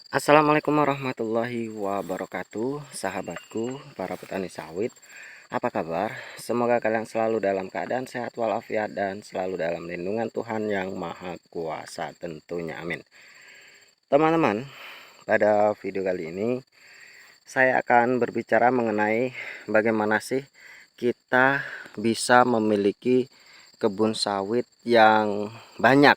Assalamualaikum warahmatullahi wabarakatuh, sahabatku, para petani sawit. Apa kabar? Semoga kalian selalu dalam keadaan sehat walafiat dan selalu dalam lindungan Tuhan yang Maha Kuasa tentunya. Amin. Teman-teman, pada video kali ini saya akan berbicara mengenai bagaimana sih kita bisa memiliki kebun sawit yang banyak.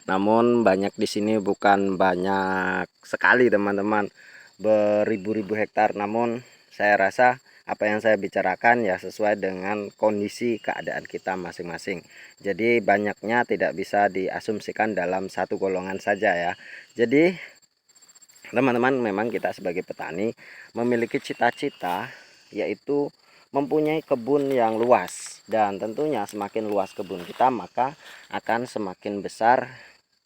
Namun banyak di sini bukan banyak sekali teman-teman, beribu-ribu hektar. Namun saya rasa apa yang saya bicarakan ya sesuai dengan kondisi keadaan kita masing-masing. Jadi banyaknya tidak bisa diasumsikan dalam satu golongan saja ya. Jadi teman-teman, memang kita sebagai petani memiliki cita-cita yaitu mempunyai kebun yang luas, dan tentunya semakin luas kebun kita maka akan semakin besar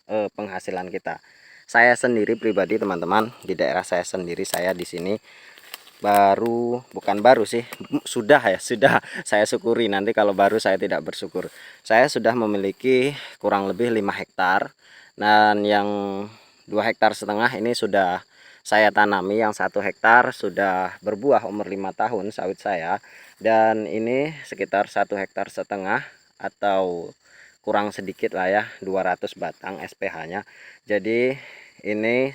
penghasilan kita. Saya sendiri pribadi teman-teman, di daerah saya sendiri, saya di sini bukan baru sih, sudah saya syukuri. Nanti kalau baru saya tidak bersyukur. Saya sudah memiliki kurang lebih 5 hektar, dan yang 2,5 hektar ini sudah saya tanami. Yang 1 hektar sudah berbuah umur 5 tahun sawit saya, dan ini sekitar 1,5 hektar atau kurang sedikit lah ya, 200 batang SPH-nya. Jadi ini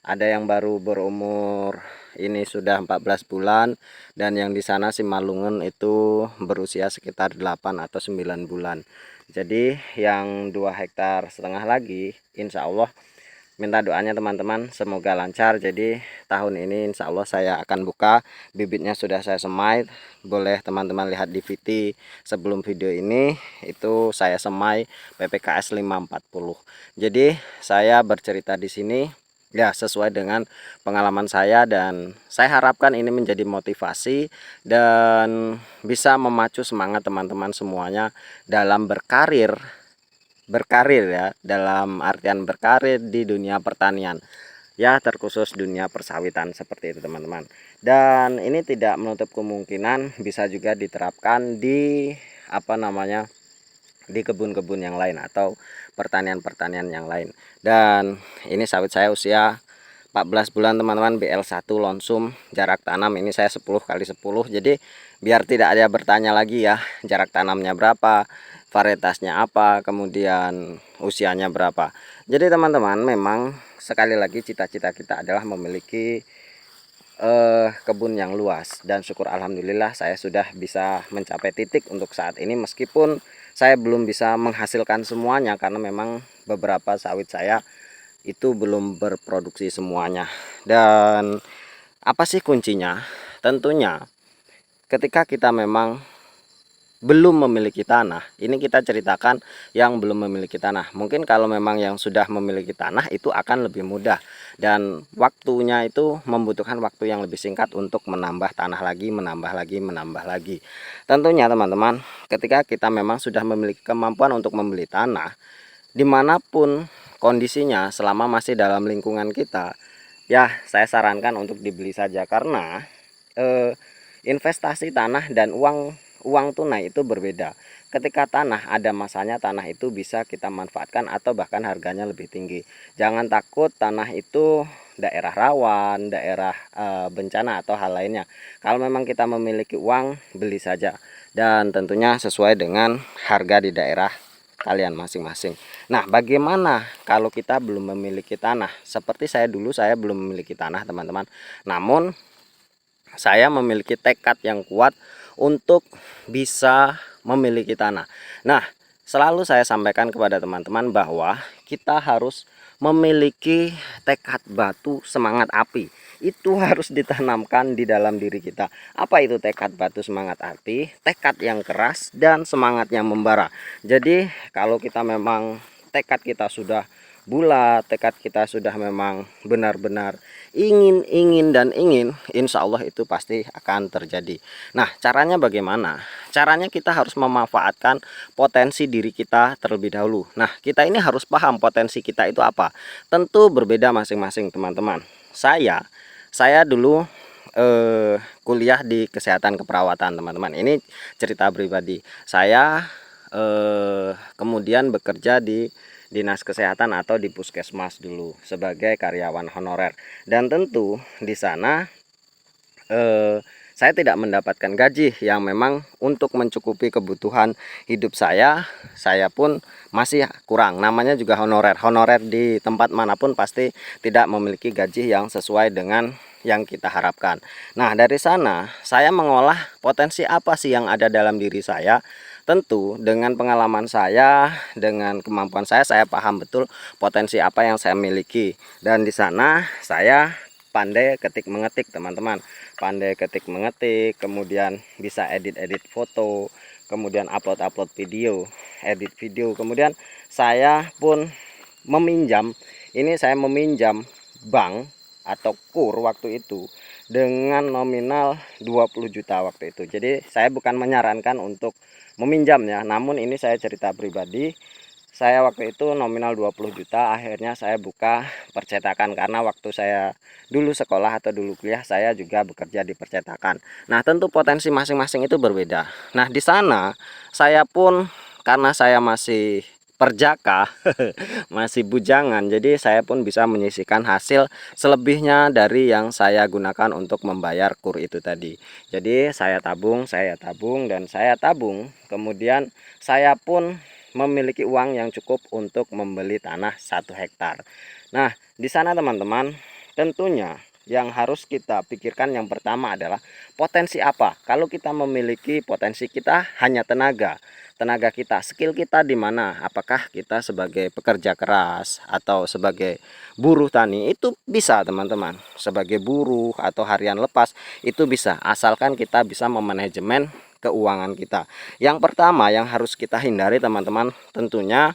ada yang baru berumur, ini sudah 14 bulan, dan yang di sana si Malungen itu berusia sekitar 8 atau 9 bulan. Jadi yang 2,5 hektar lagi insya Allah, minta doanya teman-teman semoga lancar. Jadi tahun ini insya Allah saya akan buka, bibitnya sudah saya semai. Boleh teman-teman lihat di VT sebelum video ini, itu saya semai PPKS 540. Jadi saya bercerita di sini ya sesuai dengan pengalaman saya, dan saya harapkan ini menjadi motivasi dan bisa memacu semangat teman-teman semuanya dalam berkarir ya, dalam artian berkarir di dunia pertanian ya, terkhusus dunia persawitan seperti itu teman-teman. Dan ini tidak menutup kemungkinan bisa juga diterapkan di di kebun-kebun yang lain atau pertanian-pertanian yang lain. Dan ini sawit saya usia 14 bulan teman-teman, BL1 Lonsum. Jarak tanam ini saya 10x10. Jadi biar tidak ada bertanya lagi ya, jarak tanamnya berapa, varietasnya apa, kemudian usianya berapa. Jadi teman-teman, memang sekali lagi cita-cita kita adalah memiliki kebun yang luas, dan syukur alhamdulillah saya sudah bisa mencapai titik untuk saat ini, meskipun saya belum bisa menghasilkan semuanya karena memang beberapa sawit saya itu belum berproduksi semuanya. Dan apa sih kuncinya? Tentunya ketika kita memang belum memiliki tanah, ini kita ceritakan yang belum memiliki tanah. Mungkin kalau memang yang sudah memiliki tanah itu akan lebih mudah, dan waktunya itu membutuhkan waktu yang lebih singkat untuk menambah tanah lagi, menambah lagi. Tentunya teman-teman, ketika kita memang sudah memiliki kemampuan untuk membeli tanah dimanapun kondisinya, selama masih dalam lingkungan kita, ya saya sarankan untuk dibeli saja. Karena investasi tanah dan uang tunai itu berbeda. Ketika tanah ada masanya, tanah itu bisa kita manfaatkan atau bahkan harganya lebih tinggi. Jangan takut tanah itu daerah rawan, daerah bencana atau hal lainnya. Kalau memang kita memiliki uang, beli saja, dan tentunya sesuai dengan harga di daerah kalian masing-masing. Nah, bagaimana kalau kita belum memiliki tanah? Seperti saya dulu, saya belum memiliki tanah teman-teman, namun saya memiliki tekad yang kuat untuk bisa memiliki tanah. Nah, selalu saya sampaikan kepada teman-teman bahwa kita harus memiliki tekad batu, semangat api. Itu harus ditanamkan di dalam diri kita. Apa itu tekad batu, semangat api? Tekad yang keras dan semangat yang membara. Jadi kalau kita memang tekad kita sudah bulat, tekad kita sudah memang benar-benar ingin, insya Allah itu pasti akan terjadi. Nah, caranya bagaimana? Caranya kita harus memanfaatkan potensi diri kita terlebih dahulu. Nah, kita ini harus paham potensi kita itu apa. Tentu berbeda masing-masing teman-teman. Saya dulu kuliah di kesehatan keperawatan teman-teman. Ini cerita pribadi. Saya kemudian bekerja di dinas kesehatan atau di puskesmas dulu sebagai karyawan honorer. Dan tentu di sana saya tidak mendapatkan gaji yang memang untuk mencukupi kebutuhan hidup saya pun masih kurang. Namanya juga honorer. Honorer di tempat manapun pasti tidak memiliki gaji yang sesuai dengan yang kita harapkan. Nah, dari sana saya mengolah potensi apa sih yang ada dalam diri saya. Tentu dengan pengalaman saya, dengan kemampuan saya paham betul potensi apa yang saya miliki. Dan di sana saya pandai ketik mengetik, teman-teman. Pandai ketik mengetik, kemudian bisa edit foto, kemudian upload video, edit video. Kemudian saya pun meminjam, ini saya meminjam bank atau kur waktu itu dengan nominal 20 juta waktu itu. Jadi saya bukan menyarankan untuk meminjamnya, namun ini saya cerita pribadi. Saya waktu itu nominal 20 juta, akhirnya saya buka percetakan karena waktu saya dulu sekolah atau dulu kuliah saya juga bekerja di percetakan. Nah, tentu potensi masing-masing itu berbeda. Nah, di sana saya pun karena saya masih perjaka, masih bujangan, jadi saya pun bisa menyisihkan hasil selebihnya dari yang saya gunakan untuk membayar kur itu tadi. Jadi saya tabung, dan saya tabung, kemudian saya pun memiliki uang yang cukup untuk membeli tanah 1 hektar. Nah, di sana teman-teman, tentunya yang harus kita pikirkan yang pertama adalah potensi apa. Kalau kita memiliki potensi, kita hanya tenaga kita, skill kita di mana, apakah kita sebagai pekerja keras atau sebagai buruh tani, itu bisa teman-teman, sebagai buruh atau harian lepas itu bisa, asalkan kita bisa memanajemen keuangan kita. Yang pertama yang harus kita hindari teman-teman, tentunya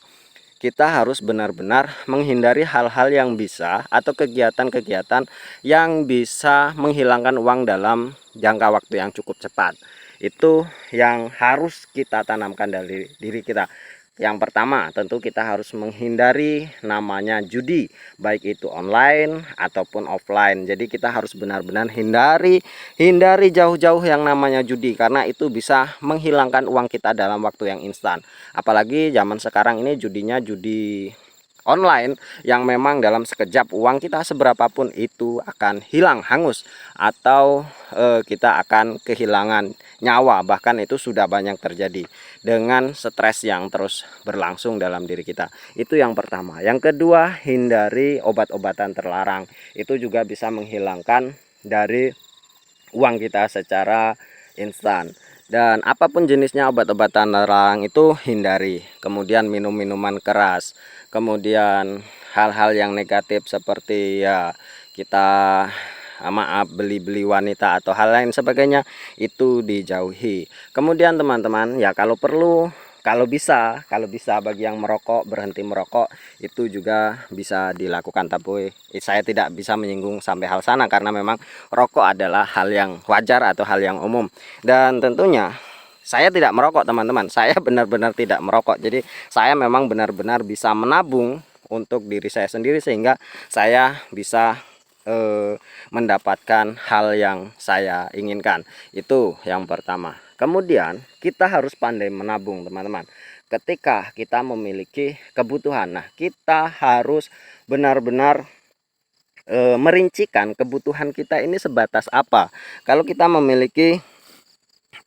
kita harus benar-benar menghindari hal-hal yang bisa atau kegiatan-kegiatan yang bisa menghilangkan uang dalam jangka waktu yang cukup cepat. Itu yang harus kita tanamkan dari diri kita. Yang pertama, tentu kita harus menghindari namanya judi, baik itu online ataupun offline. Jadi kita harus benar-benar hindari jauh-jauh yang namanya judi, karena itu bisa menghilangkan uang kita dalam waktu yang instan. Apalagi zaman sekarang ini judinya judi online yang memang dalam sekejap uang kita seberapapun itu akan hilang, hangus, atau kita akan kehilangan nyawa. Bahkan itu sudah banyak terjadi dengan stres yang terus berlangsung dalam diri kita. Itu yang pertama. Yang kedua, hindari obat-obatan terlarang. Itu juga bisa menghilangkan dari uang kita secara instan. Dan apapun jenisnya obat-obatan terlarang itu hindari. Kemudian minum minuman keras, kemudian hal-hal yang negatif seperti ya kita maaf beli-beli wanita atau hal lain sebagainya itu dijauhi. Kemudian teman-teman ya kalau perlu, kalau bisa bagi yang merokok, berhenti merokok itu juga bisa dilakukan. Tapi saya tidak bisa menyinggung sampai hal sana karena memang rokok adalah hal yang wajar atau hal yang umum. Dan tentunya saya tidak merokok teman-teman, saya benar-benar tidak merokok. Jadi saya memang benar-benar bisa menabung untuk diri saya sendiri sehingga saya bisa mendapatkan hal yang saya inginkan. Itu yang pertama. Kemudian kita harus pandai menabung teman-teman. Ketika kita memiliki kebutuhan, nah kita harus benar-benar merincikan kebutuhan kita ini sebatas apa. Kalau kita memiliki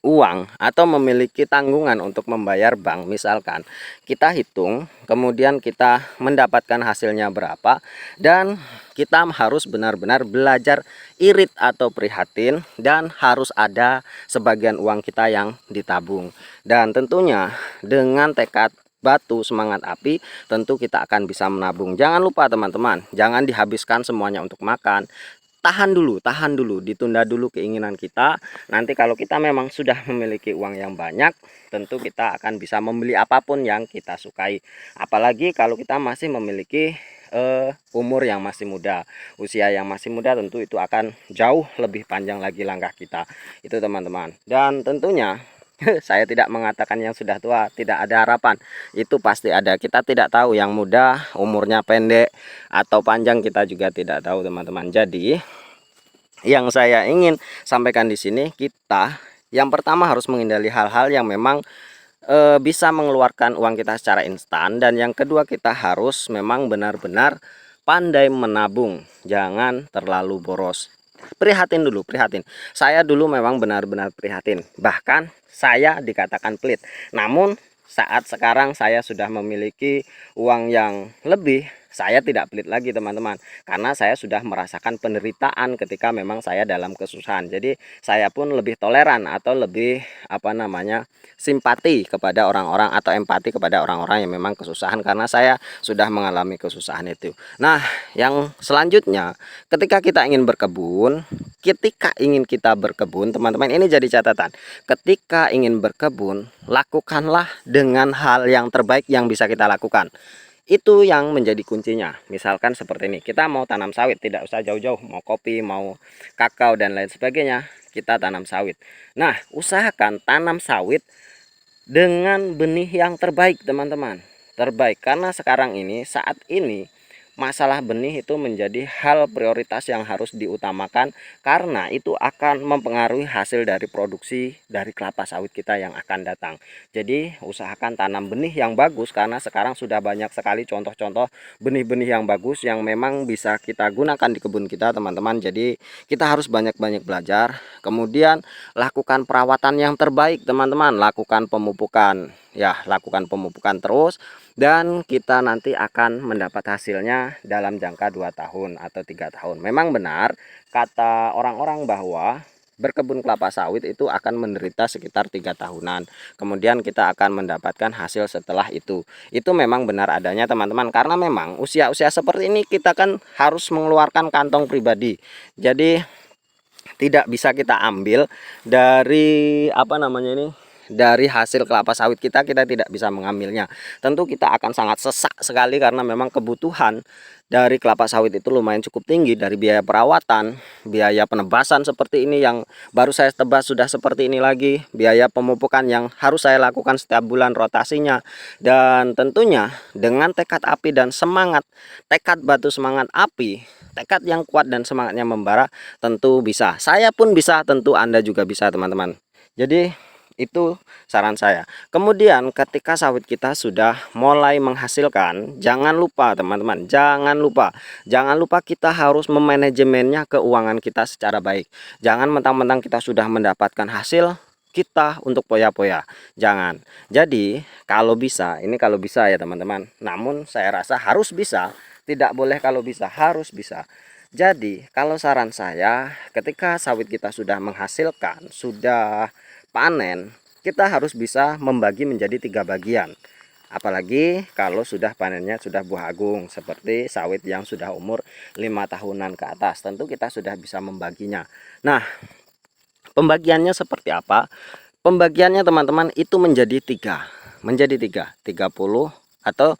uang atau memiliki tanggungan untuk membayar bank, misalkan kita hitung, kemudian kita mendapatkan hasilnya berapa, dan kita harus benar-benar belajar irit atau prihatin, dan harus ada sebagian uang kita yang ditabung. Dan tentunya dengan tekad batu, semangat api, tentu kita akan bisa menabung. Jangan lupa teman-teman, jangan dihabiskan semuanya untuk makan. Tahan dulu, ditunda dulu keinginan kita. Nanti kalau kita memang sudah memiliki uang yang banyak, tentu kita akan bisa membeli apapun yang kita sukai. Apalagi kalau kita masih memiliki umur yang masih muda, usia yang masih muda, tentu itu akan jauh lebih panjang lagi langkah kita. Itu teman-teman. Dan tentunya saya tidak mengatakan yang sudah tua tidak ada harapan, itu pasti ada. Kita tidak tahu yang muda umurnya pendek atau panjang, kita juga tidak tahu teman-teman. Jadi yang saya ingin sampaikan di sini, kita yang pertama harus menghindari hal-hal yang memang bisa mengeluarkan uang kita secara instan, dan yang kedua kita harus memang benar-benar pandai menabung, jangan terlalu boros. Prihatin dulu, prihatin. Saya dulu memang benar-benar prihatin, bahkan saya dikatakan pelit. Namun saat sekarang saya sudah memiliki uang yang lebih, saya tidak pelit lagi teman-teman, karena saya sudah merasakan penderitaan ketika memang saya dalam kesusahan. Jadi saya pun lebih toleran atau lebih simpati kepada orang-orang atau empati kepada orang-orang yang memang kesusahan, karena saya sudah mengalami kesusahan itu. Nah, yang selanjutnya, ketika kita ingin berkebun, teman-teman, ini jadi catatan. Ketika ingin berkebun, lakukanlah dengan hal yang terbaik yang bisa kita lakukan. Itu yang menjadi kuncinya. Misalkan seperti ini, kita mau tanam sawit, tidak usah jauh-jauh, mau kopi, mau kakao dan lain sebagainya, kita tanam sawit. Nah, usahakan tanam sawit dengan benih yang terbaik teman-teman, terbaik, karena sekarang ini, saat ini, masalah benih itu menjadi hal prioritas yang harus diutamakan, karena itu akan mempengaruhi hasil dari produksi dari kelapa sawit kita yang akan datang. Jadi usahakan tanam benih yang bagus, karena sekarang sudah banyak sekali contoh-contoh benih-benih yang bagus yang memang bisa kita gunakan di kebun kita teman-teman. Jadi kita harus banyak-banyak belajar, kemudian lakukan perawatan yang terbaik teman-teman, lakukan pemupukan, ya lakukan pemupukan terus, dan kita nanti akan mendapat hasilnya dalam jangka 2 tahun atau 3 tahun. Memang benar kata orang-orang bahwa berkebun kelapa sawit itu akan menderita sekitar 3 tahunan, kemudian kita akan mendapatkan hasil setelah itu. Itu memang benar adanya teman-teman, karena memang usia-usia seperti ini kita kan harus mengeluarkan kantong pribadi. Jadi tidak bisa kita ambil dari dari hasil kelapa sawit kita tidak bisa mengambilnya. Tentu kita akan sangat sesak sekali, karena memang kebutuhan dari kelapa sawit itu lumayan cukup tinggi, dari biaya perawatan, biaya penebasan seperti ini yang baru saya tebas sudah seperti ini lagi, biaya pemupukan yang harus saya lakukan setiap bulan rotasinya, dan tentunya dengan tekad api dan semangat, tekad batu semangat api, tekad yang kuat dan semangatnya membara, tentu bisa. Saya pun bisa, tentu Anda juga bisa teman-teman. Jadi itu saran saya. Kemudian ketika sawit kita sudah mulai menghasilkan, jangan lupa teman-teman, jangan lupa kita harus memanajemennya keuangan kita secara baik. Jangan mentang-mentang kita sudah mendapatkan hasil, kita untuk poya-poya, jangan. Jadi kalau bisa, ini kalau bisa ya teman-teman, namun saya rasa harus bisa, tidak boleh kalau bisa, harus bisa. Jadi kalau saran saya, ketika sawit kita sudah menghasilkan, sudah panen, kita harus bisa membagi menjadi 3 bagian. Apalagi kalau sudah panennya sudah buah agung, seperti sawit yang sudah umur 5 tahunan ke atas, tentu kita sudah bisa membaginya. Nah, pembagiannya seperti apa? Pembagiannya teman-teman itu menjadi 3, 30 atau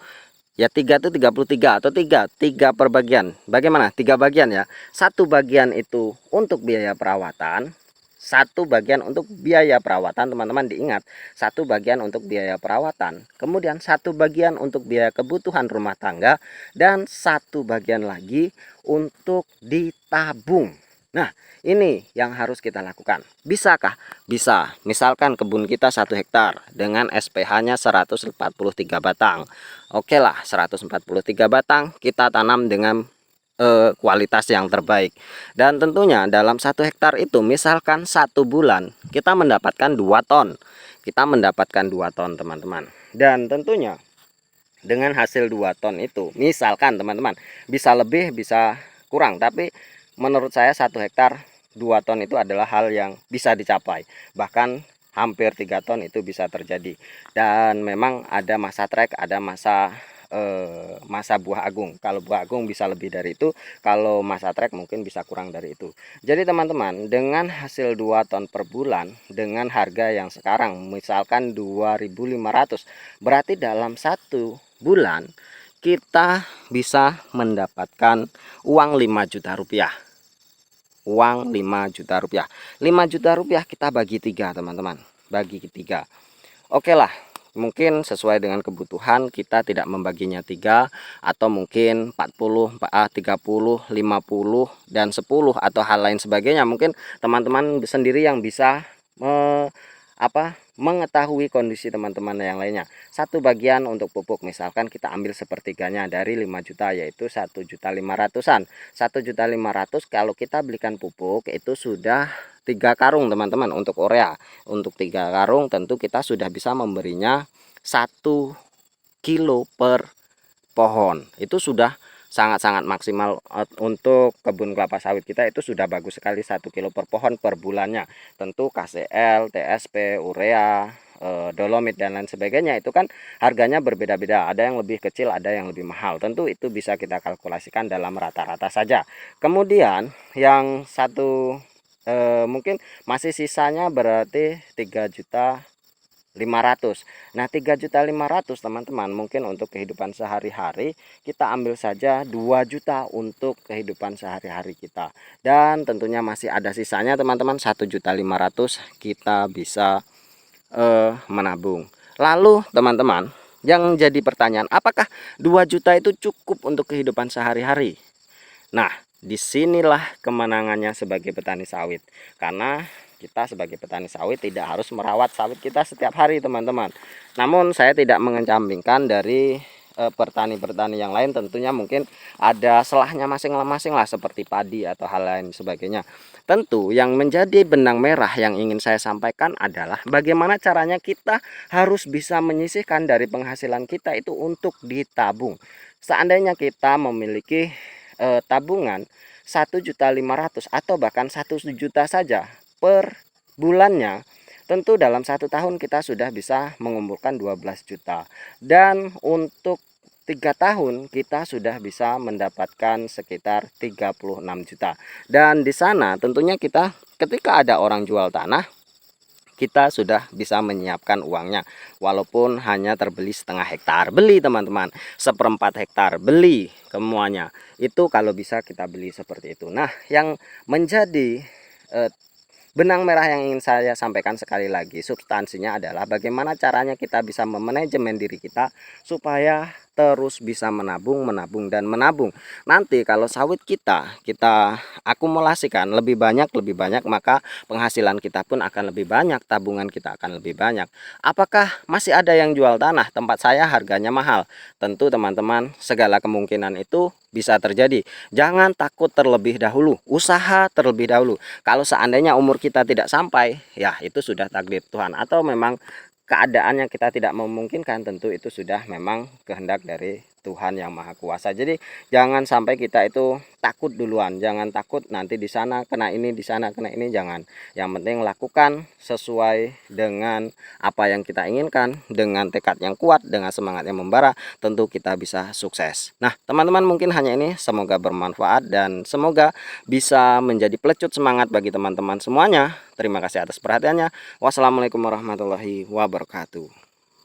ya 3 itu 33 atau 3 per bagian. Bagaimana? 3 bagian ya. Satu bagian itu untuk biaya perawatan, satu bagian untuk biaya perawatan, teman-teman diingat, satu bagian untuk biaya perawatan, kemudian satu bagian untuk biaya kebutuhan rumah tangga, dan satu bagian lagi untuk ditabung. Nah, ini yang harus kita lakukan. Bisakah? Bisa. Misalkan kebun kita 1 hektar dengan SPH-nya 143 batang. Oke lah, 143 batang kita tanam dengan kualitas yang terbaik. Dan tentunya dalam 1 hektar itu, misalkan 1 bulan kita mendapatkan 2 ton. Kita mendapatkan 2 ton teman-teman. Dan tentunya dengan hasil 2 ton itu, misalkan teman-teman, bisa lebih bisa kurang, tapi menurut saya 1 hektar 2 ton itu adalah hal yang bisa dicapai. Bahkan hampir 3 ton itu bisa terjadi. Dan memang ada masa trek, ada masa buah agung. Kalau buah agung bisa lebih dari itu, kalau masa trek mungkin bisa kurang dari itu. Jadi teman-teman, dengan hasil 2 ton per bulan dengan harga yang sekarang misalkan 2.500, berarti dalam 1 bulan kita bisa mendapatkan uang 5 juta rupiah. Uang 5 juta rupiah. 5 juta rupiah kita bagi 3 teman-teman, bagi 3. Oke lah, mungkin sesuai dengan kebutuhan kita tidak membaginya 3, atau mungkin 40, 30, 50 dan 10 atau hal lain sebagainya. Mungkin teman-teman sendiri yang bisa mengetahui kondisi teman-teman yang lainnya. Satu bagian untuk pupuk, misalkan kita ambil sepertiganya dari 5 juta, yaitu 1.500.000-an. 1.500.000 kalau kita belikan pupuk itu sudah 3 karung teman-teman untuk urea. Untuk 3 karung tentu kita sudah bisa memberinya 1 kilo per pohon. Itu sudah sangat-sangat maksimal untuk kebun kelapa sawit kita, itu sudah bagus sekali 1 kilo per pohon per bulannya. Tentu KCL, TSP, urea, dolomit dan lain sebagainya itu kan harganya berbeda-beda, ada yang lebih kecil, ada yang lebih mahal. Tentu itu bisa kita kalkulasikan dalam rata-rata saja. Kemudian yang satu mungkin masih sisanya berarti 3.500.000. Nah, 3.500.000 teman-teman, mungkin untuk kehidupan sehari-hari kita ambil saja 2 juta untuk kehidupan sehari-hari kita. Dan tentunya masih ada sisanya teman-teman, 1.500.000 kita bisa menabung. Lalu teman-teman, yang jadi pertanyaan, apakah 2 juta itu cukup untuk kehidupan sehari-hari? Nah, disinilah kemenangannya sebagai petani sawit, karena kita sebagai petani sawit tidak harus merawat sawit kita setiap hari teman-teman. Namun saya tidak mengecampingkan dari petani-petani yang lain, tentunya mungkin ada selahnya masing-masing lah, seperti padi atau hal lain sebagainya. Tentu yang menjadi benang merah yang ingin saya sampaikan adalah bagaimana caranya kita harus bisa menyisihkan dari penghasilan kita itu untuk ditabung. Seandainya kita memiliki tabungan 1.500.000 atau bahkan 1 juta saja per bulannya, tentu dalam 1 tahun kita sudah bisa mengumpulkan 12 juta. Dan untuk 3 tahun kita sudah bisa mendapatkan sekitar 36 juta. Dan di sana tentunya kita ketika ada orang jual tanah, kita sudah bisa menyiapkan uangnya, walaupun hanya terbeli setengah hektar, beli teman-teman, 1/4 hektar beli semuanya, itu kalau bisa kita beli seperti itu. Nah, yang menjadi benang merah yang ingin saya sampaikan sekali lagi, substansinya adalah bagaimana caranya kita bisa memanajemen diri kita supaya terus bisa menabung dan menabung. Nanti kalau sawit kita akumulasikan lebih banyak, maka penghasilan kita pun akan lebih banyak, tabungan kita akan lebih banyak. Apakah masih ada yang jual tanah? Tempat saya harganya mahal. Tentu teman-teman, segala kemungkinan itu bisa terjadi. Jangan takut terlebih dahulu, usaha terlebih dahulu. Kalau seandainya umur kita tidak sampai, ya itu sudah takdir Tuhan, atau memang keadaannya kita tidak memungkinkan, tentu itu sudah memang kehendak dari Tuhan yang Maha Kuasa. Jadi jangan sampai kita itu takut duluan, jangan takut nanti di sana kena ini, di sana kena ini, jangan. Yang penting lakukan sesuai dengan apa yang kita inginkan, dengan tekad yang kuat, dengan semangat yang membara, tentu kita bisa sukses. Nah, teman-teman, mungkin hanya ini, semoga bermanfaat dan semoga bisa menjadi pelecut semangat bagi teman-teman semuanya. Terima kasih atas perhatiannya. Wassalamualaikum warahmatullahi wabarakatuh.